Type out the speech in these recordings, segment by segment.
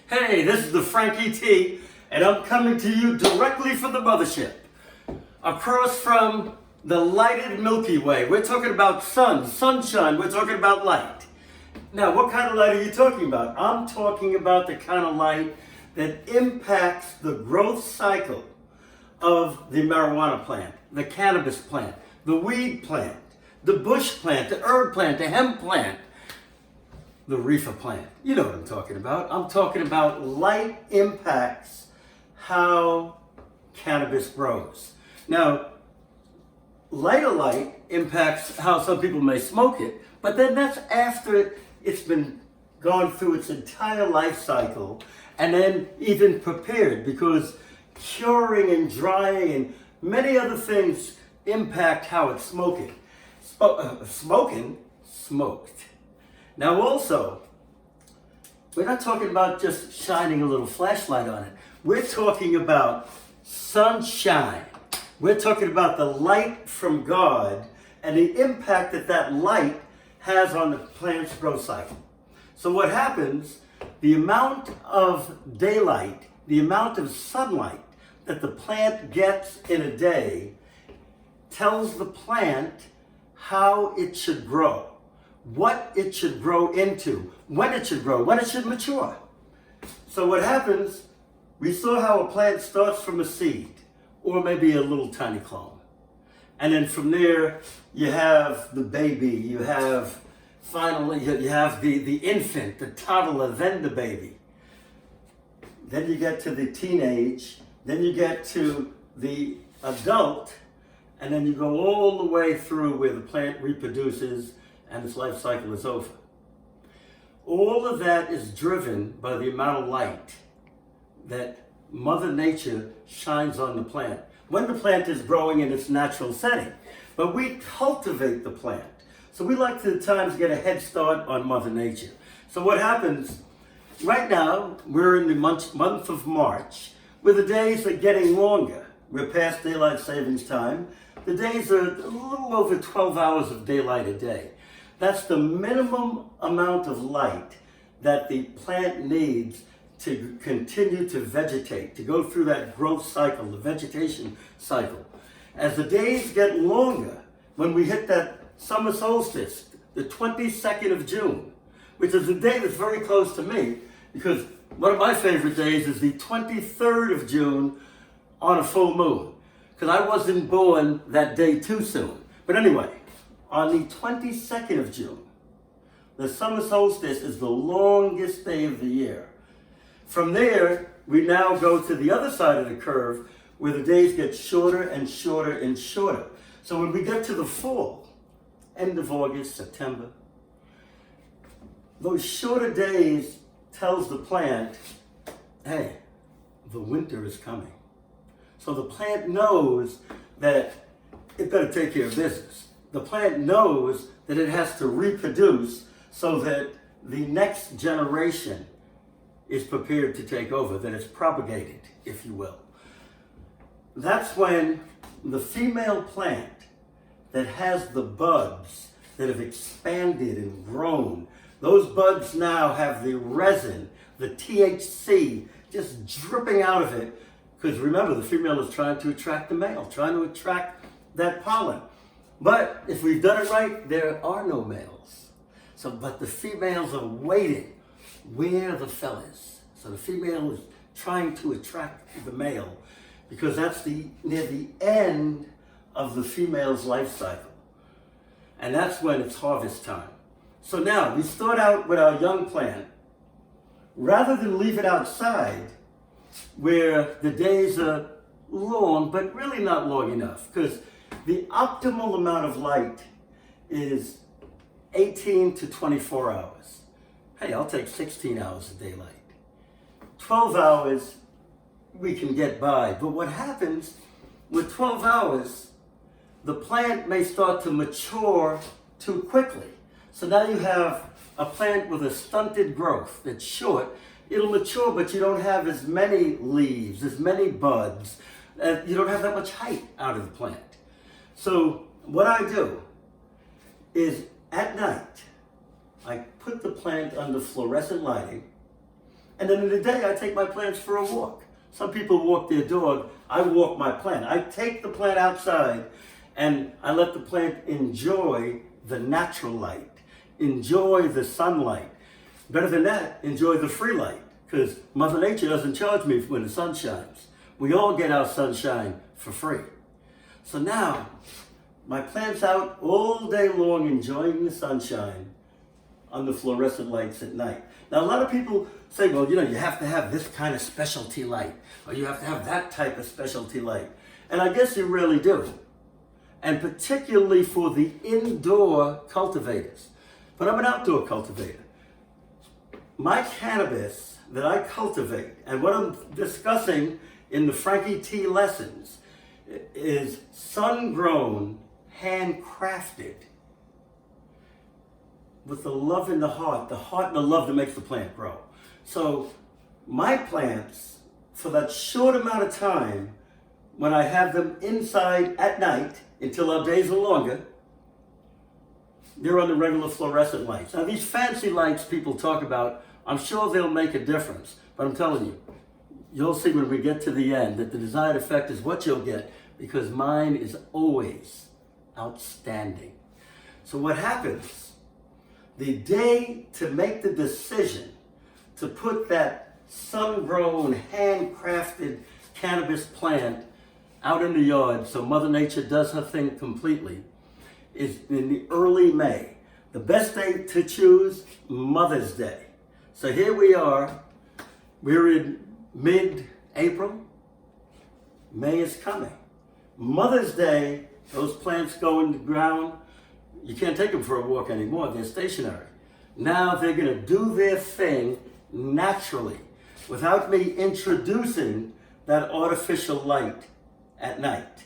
Hey, this is the Frankie T, and I'm coming to you directly from the mothership. Across from the lighted Milky Way. We're talking about sunshine, we're talking about light. Now, what kind of light are you talking about? I'm talking about the kind of light that impacts the growth cycle of the marijuana plant, the cannabis plant, the weed plant, the bush plant, the herb plant, the hemp plant, the reefer plant. You know what I'm talking about. I'm talking about light impacts how cannabis grows. Now, light impacts how some people may smoke it, but then that's after it's been gone through its entire life cycle and then even prepared, because curing and drying and many other things impact how it's smoking. Smoked. Now also, we're not talking about just shining a little flashlight on it. We're talking about sunshine. We're talking about the light from God and the impact that that light has on the plant's growth cycle. So what happens, the amount of daylight, the amount of sunlight that the plant gets in a day tells the plant how it should grow, what it should grow into, when it should grow, when it should mature. So what happens, we saw how a plant starts from a seed, or maybe a little tiny clone. And then from there, you have the baby, you have finally, you have the infant, the toddler, then the baby. Then you get to the teenage, then you get to the adult, and then you go all the way through where the plant reproduces and its life cycle is over. All of that is driven by the amount of light that Mother Nature shines on the plant when the plant is growing in its natural setting. But we cultivate the plant. So we like to at times get a head start on Mother Nature. So what happens, right now, we're in the month of March, where the days are getting longer. We're past daylight savings time. The days are a little over 12 hours of daylight a day. That's the minimum amount of light that the plant needs to continue to vegetate, to go through that growth cycle, the vegetation cycle. As the days get longer, when we hit that summer solstice, the 22nd of June, which is a day that's very close to me, because one of my favorite days is the 23rd of June on a full moon, because I wasn't born that day too soon. But anyway, on the 22nd of June, the summer solstice is the longest day of the year. From there, we now go to the other side of the curve where the days get shorter and shorter and shorter. So when we get to the fall, end of August, September, those shorter days tells the plant, hey, the winter is coming. So the plant knows that it better take care of business. The plant knows that it has to reproduce so that the next generation is prepared to take over, that it's propagated, if you will. That's when the female plant that has the buds that have expanded and grown, those buds now have the resin, the THC, just dripping out of it. Because remember, the female is trying to attract the male, trying to attract that pollen. But if we've done it right, there are no males. So, but the females are waiting. Where are the fellas? So the female is trying to attract the male, because that's near the end of the female's life cycle. And that's when it's harvest time. So now we start out with our young plant. Rather than leave it outside where the days are long, but really not long enough, because the optimal amount of light is 18 to 24 hours. Hey, I'll take 16 hours of daylight. 12 hours, we can get by. But what happens with 12 hours, the plant may start to mature too quickly. So now you have a plant with a stunted growth that's short. It'll mature, but you don't have as many leaves, as many buds. You don't have that much height out of the plant. So what I do is at night, I put the plant under fluorescent lighting, And then in the day, I take my plants for a walk. Some people walk their dog. I walk my plant. I take the plant outside and I let the plant enjoy the natural light, enjoy the sunlight. Better than that, enjoy the free light, because Mother Nature doesn't charge me when the sun shines. We all get our sunshine for free. So now, my plant's out all day long enjoying the sunshine on the fluorescent lights at night. Now, a lot of people say, well, you have to have this kind of specialty light, or you have to have that type of specialty light. And I guess you really do. And particularly for the indoor cultivators. But I'm an outdoor cultivator. My cannabis that I cultivate, and what I'm discussing in the Frankie T lessons, is sun-grown, handcrafted, with the love in the heart and the love that makes the plant grow. So my plants, for that short amount of time, when I have them inside at night, until our days are longer, they're on the regular fluorescent lights. Now these fancy lights people talk about, I'm sure they'll make a difference, but I'm telling you, you'll see when we get to the end that the desired effect is what you'll get, because mine is always outstanding. So what happens, the day to make the decision to put that sun-grown, handcrafted cannabis plant out in the yard so Mother Nature does her thing completely, is in the early May. The best day to choose, Mother's Day. So here we are, we're in mid-April, May is coming. Mother's Day, those plants go in the ground, you can't take them for a walk anymore, they're stationary. Now they're gonna do their thing naturally, without me introducing that artificial light at night.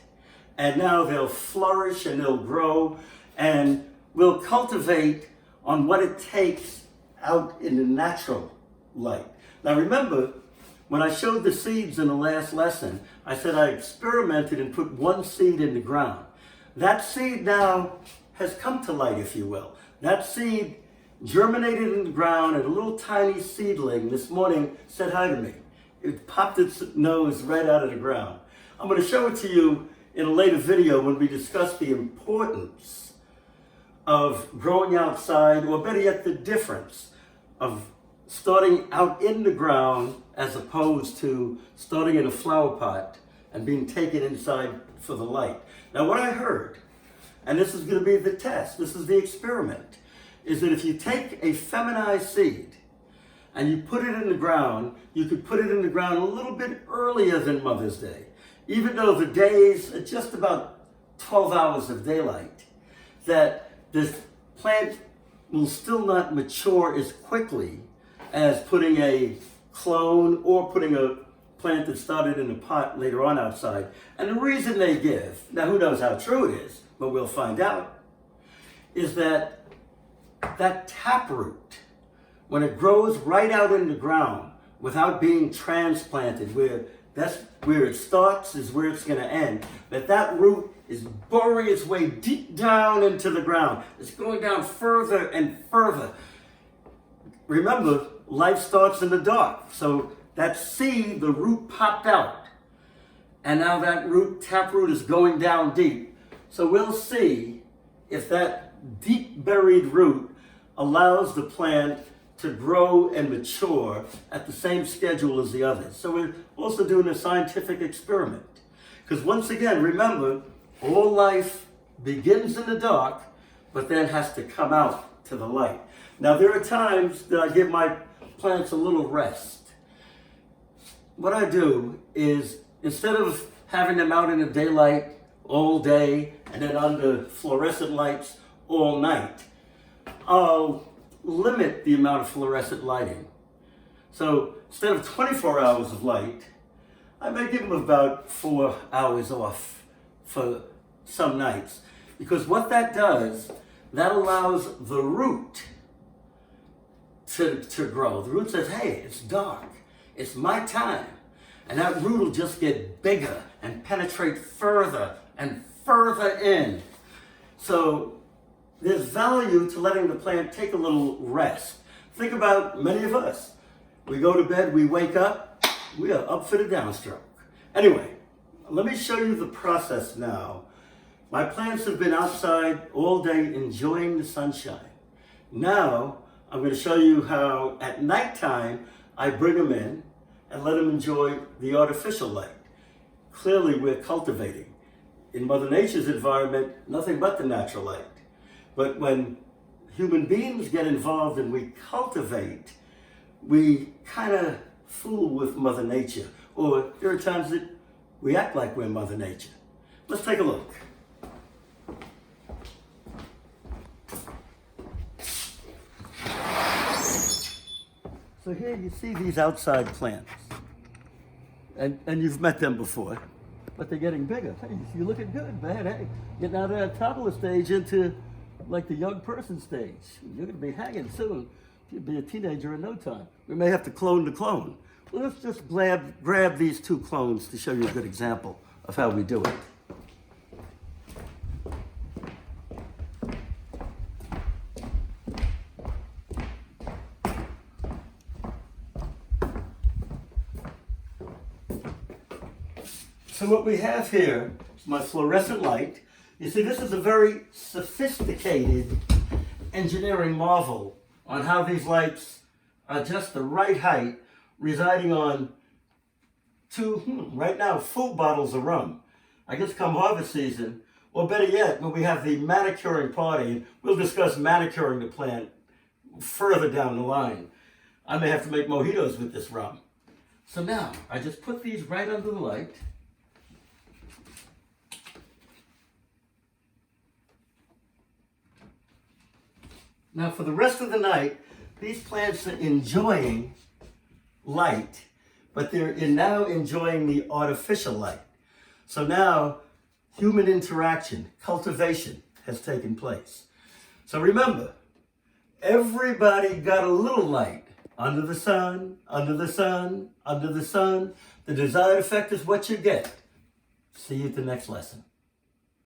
And now they'll flourish and they'll grow, and we'll cultivate on what it takes out in the natural light. Now remember, when I showed the seeds in the last lesson, I said I experimented and put one seed in the ground. That seed now has come to light, if you will. That seed germinated in the ground, and a little tiny seedling this morning said hi to me. It popped its nose right out of the ground. I'm going to show it to you in a later video when we discuss the importance of growing outside, or better yet, the difference of starting out in the ground as opposed to starting in a flower pot and being taken inside for the light. Now what I heard, and this is going to be the test, this is the experiment, is that if you take a feminized seed and you put it in the ground, you could put it in the ground a little bit earlier than Mother's Day, even though the days are just about 12 hours of daylight, that this plant will still not mature as quickly as putting a clone or putting a plant that started in a pot later on outside. And the reason they give, now who knows how true it is, but we'll find out, is that that taproot, when it grows right out in the ground without being transplanted, that's where it starts is where it's going to end, that root is burrowing its way deep down into the ground. It's going down further and further. Remember, life starts in the dark. So that seed, the root popped out. And now that taproot is going down deep. So we'll see if that deep buried root allows the plant to grow and mature at the same schedule as the others. So we're also doing a scientific experiment. Because once again, remember, all life begins in the dark, but then has to come out to the light. Now there are times that I give my plants a little rest. What I do is, instead of having them out in the daylight all day and then under fluorescent lights all night, I'll limit the amount of fluorescent lighting. So instead of 24 hours of light, I may give them about 4 hours off for some nights. Because what that does, that allows the root to grow. The root says, hey, it's dark. It's my time. And that root will just get bigger and penetrate further and further in. So there's value to letting the plant take a little rest. Think about many of us. We go to bed, we wake up, we are up for the downstroke. Anyway, let me show you the process now. My plants have been outside all day enjoying the sunshine. Now, I'm going to show you how at nighttime I bring them in and let them enjoy the artificial light. Clearly, we're cultivating. In Mother Nature's environment, nothing but the natural light. But when human beings get involved and we cultivate, we kind of fool with Mother Nature. Or there are times that we act like we're Mother Nature. Let's take a look. So here you see these outside plants. And you've met them before, but they're getting bigger. Hey, you're looking good, man. Hey, getting out of that toddler stage into like the young person stage. You're gonna be hanging soon. You'll be a teenager in no time. We may have to clone the clone. Well, let's just grab these two clones to show you a good example of how we do it. So what we have here is my fluorescent light. You see, this is a very sophisticated engineering marvel on how these lights are just the right height, residing on two, right now, full bottles of rum. I guess come harvest season, or better yet, when we have the manicuring party, and we'll discuss manicuring the plant further down the line. I may have to make mojitos with this rum. So now, I just put these right under the light. Now for the rest of the night, these plants are enjoying light, but they're now enjoying the artificial light. So now human interaction, cultivation has taken place. So remember, everybody got a little light under the sun, under the sun, under the sun. The desired effect is what you get. See you at the next lesson.